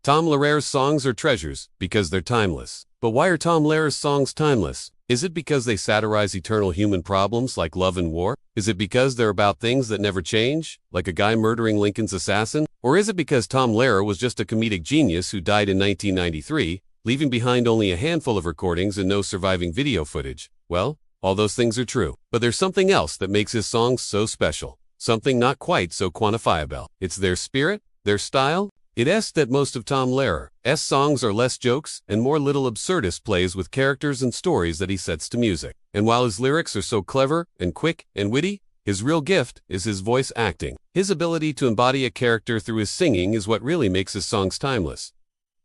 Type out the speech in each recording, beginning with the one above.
Tom Lehrer's songs are treasures because they're timeless. But why are Tom Lehrer's songs timeless? Is it because they satirize eternal human problems like love and war? Is it because they're about things that never change, like a guy murdering Lincoln's assassin? Or is it because Tom Lehrer was just a comedic genius who died in 1993, leaving behind only a handful of recordings and no surviving video footage? Well, all those things are true. But there's something else that makes his songs so special. Something not quite so quantifiable. It's their spirit, their style. It's that most of Tom Lehrer's songs are less jokes and more little absurdist plays with characters and stories that he sets to music. And while his lyrics are so clever and quick and witty, his real gift is his voice acting. His ability to embody a character through his singing is what really makes his songs timeless.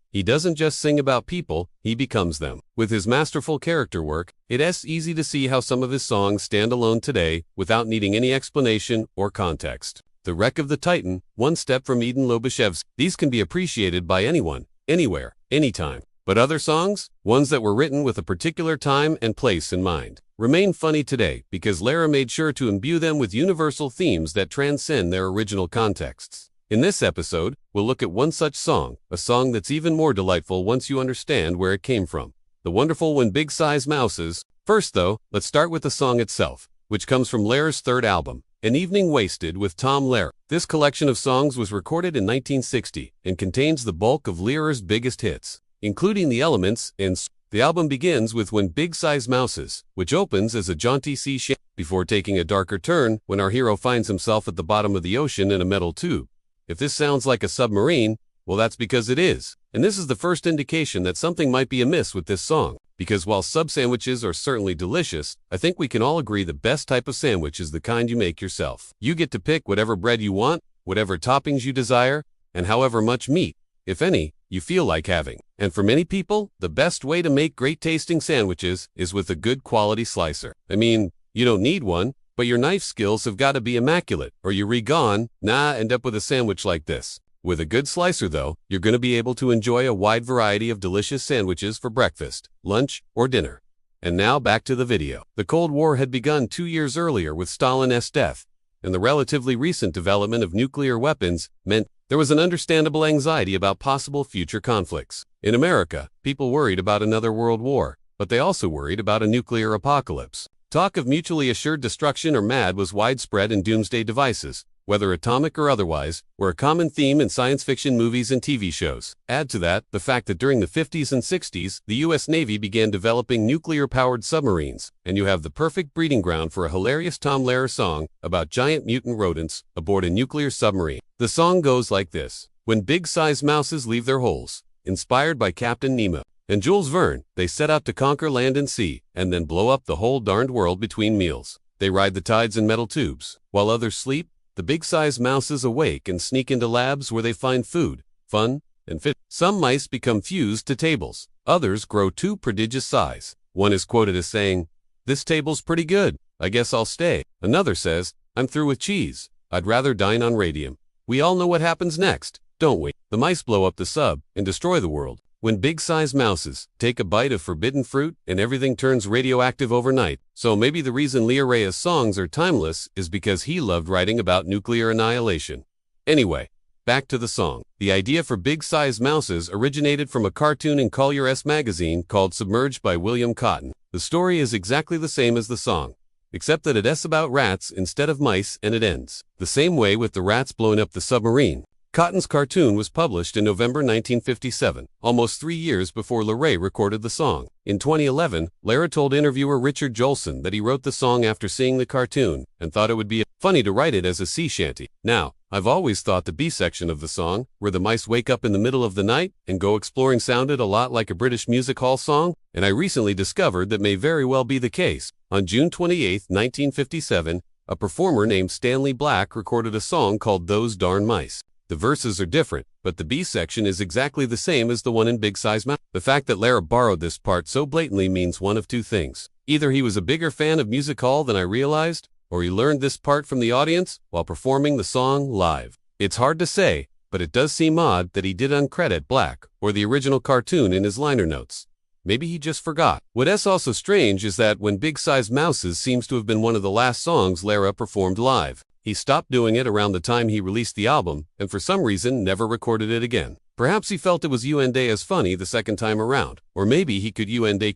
He doesn't just sing about people, he becomes them. With his masterful character work, it's easy to see how some of his songs stand alone today without needing any explanation or context. The Wreck of the Titan, One Step from Eden Lobachevsky. These can be appreciated by anyone, anywhere, anytime. But other songs, ones that were written with a particular time and place in mind, remain funny today because Lehrer made sure to imbue them with universal themes that transcend their original contexts. In this episode, we'll look at one such song, a song that's even more delightful once you understand where it came from. The wonderful When Big Size Mouses. First though, let's start with the song itself, which comes from Lehrer's third album, An Evening Wasted with Tom Lehrer. This collection of songs was recorded in 1960 and contains the bulk of Lehrer's biggest hits, including the elements in. The album begins with When Big Size Mouses, which opens as a jaunty sea shanty before taking a darker turn when our hero finds himself at the bottom of the ocean in a metal tube. If this sounds like a submarine, well, that's because it is. And this is the first indication that something might be amiss with this song. Because while sub sandwiches are certainly delicious, I think we can all agree the best type of sandwich is the kind you make yourself. You get to pick whatever bread you want, whatever toppings you desire, and however much meat, if any, you feel like having. And for many people, the best way to make great tasting sandwiches is with a good quality slicer. I mean, you don't need one, but your knife skills have got to be immaculate, or you're end up with a sandwich like this. With a good slicer though, you're going to be able to enjoy a wide variety of delicious sandwiches for breakfast, lunch, or dinner. And now back to the video. The Cold War had begun 2 years earlier with Stalin's death, and the relatively recent development of nuclear weapons meant there was an understandable anxiety about possible future conflicts. In America, people worried about another world war, but they also worried about a nuclear apocalypse. Talk of mutually assured destruction or MAD was widespread, and doomsday devices, whether atomic or otherwise, were a common theme in science fiction movies and TV shows. Add to that the fact that during the 50s and 60s, the U.S. Navy began developing nuclear-powered submarines, and you have the perfect breeding ground for a hilarious Tom Lehrer song about giant mutant rodents aboard a nuclear submarine. The song goes like this: When big-sized mouses leave their holes, inspired by Captain Nemo and Jules Verne, they set out to conquer land and sea, and then blow up the whole darned world between meals. They ride the tides in metal tubes. While others sleep, the big-sized mouses awake and sneak into labs where they find food, fun, and fit. Some mice become fused to tables. Others grow to prodigious size. One is quoted as saying, "This table's pretty good. I guess I'll stay." Another says, "I'm through with cheese. I'd rather dine on radium." We all know what happens next, don't we? The mice blow up the sub and destroy the world. When big-sized mouses take a bite of forbidden fruit and everything turns radioactive overnight. So maybe the reason Lehrer's songs are timeless is because he loved writing about nuclear annihilation. Anyway, back to the song. The idea for big-sized mouses originated from a cartoon in Collier's magazine called Submerged by William Cotton. The story is exactly the same as the song, except that it's about rats instead of mice, and it ends the same way with the rats blowing up the submarine. Cotton's cartoon was published in November 1957, almost 3 years before Lehrer recorded the song. In 2011, Lehrer told interviewer Richard Jolson that he wrote the song after seeing the cartoon and thought it would be funny to write it as a sea shanty. Now, I've always thought the B section of the song, where the mice wake up in the middle of the night and go exploring, sounded a lot like a British music hall song, and I recently discovered that may very well be the case. On June 28, 1957, a performer named Stanley Black recorded a song called Those Darn Mice. The verses are different, but the B section is exactly the same as the one in Big Size Mouth. The fact that Lehrer borrowed this part so blatantly means one of two things. Either he was a bigger fan of music hall than I realized, or he learned this part from the audience while performing the song live. It's hard to say, but it does seem odd that he did uncredit Black or the original cartoon in his liner notes. Maybe he just forgot. What's also strange is that When Big Size Mouses seems to have been one of the last songs Lehrer performed live. He stopped doing it around the time he released the album, and for some reason never recorded it again. Perhaps he felt it was as funny the second time around, or maybe he could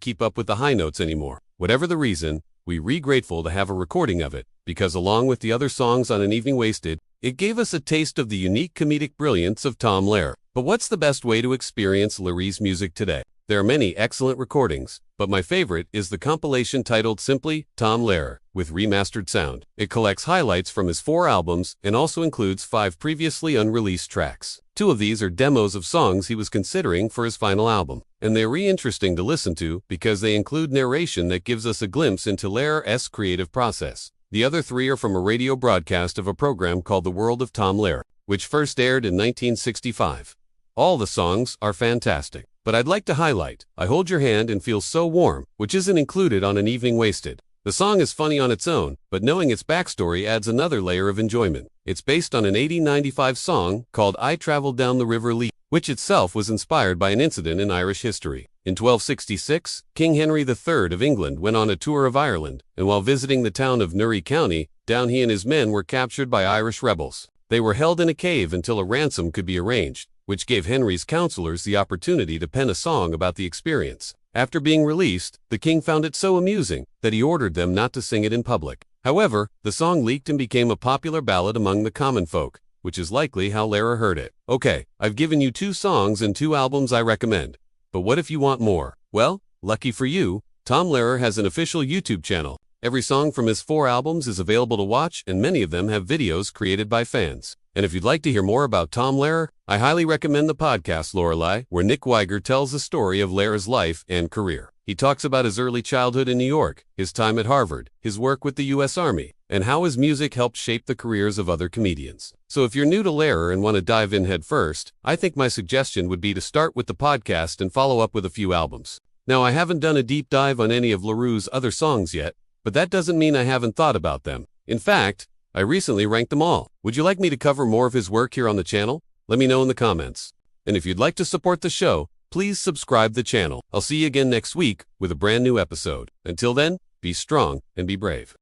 keep up with the high notes anymore. Whatever the reason, we grateful to have a recording of it, because along with the other songs on An Evening Wasted, it gave us a taste of the unique comedic brilliance of Tom Lehrer. But what's the best way to experience Lehre's music today? There are many excellent recordings, but my favorite is the compilation titled simply Tom Lehrer, with remastered sound. It collects highlights from his 4 albums and also includes 5 previously unreleased tracks. 2 of these are demos of songs he was considering for his final album, and they're interesting to listen to because they include narration that gives us a glimpse into Lehrer's creative process. The other 3 are from a radio broadcast of a program called The World of Tom Lehrer, which first aired in 1965. All the songs are fantastic, but I'd like to highlight I Hold Your Hand and Feel So Warm, which isn't included on An Evening Wasted. The song is funny on its own, but knowing its backstory adds another layer of enjoyment. It's based on an 1895 song called I Travelled Down the River Lee, which itself was inspired by an incident in Irish history. In 1266, King Henry III of England went on a tour of Ireland, and while visiting the town of Newry County, he and his men were captured by Irish rebels. They were held in a cave until a ransom could be arranged, which gave Henry's counselors the opportunity to pen a song about the experience. After being released, the king found it so amusing that he ordered them not to sing it in public. However, the song leaked and became a popular ballad among the common folk, which is likely how Lehrer heard it. Okay, I've given you 2 songs and 2 albums I recommend. But what if you want more? Well, lucky for you, Tom Lehrer has an official YouTube channel. Every song from his 4 albums is available to watch, and many of them have videos created by fans. And if you'd like to hear more about Tom Lehrer, I highly recommend the podcast Lorelei, where Nick Weiger tells the story of Lehrer's life and career. He talks about his early childhood in New York, his time at Harvard, his work with the U.S. Army, and how his music helped shape the careers of other comedians. So if you're new to Lehrer and want to dive in head first, I think my suggestion would be to start with the podcast and follow up with a few albums. Now, I haven't done a deep dive on any of Lehreur's other songs yet, but that doesn't mean I haven't thought about them. In fact, I recently ranked them all. Would you like me to cover more of his work here on the channel? Let me know in the comments. And if you'd like to support the show, please subscribe the channel. I'll see you again next week with a brand new episode. Until then, be strong and be brave.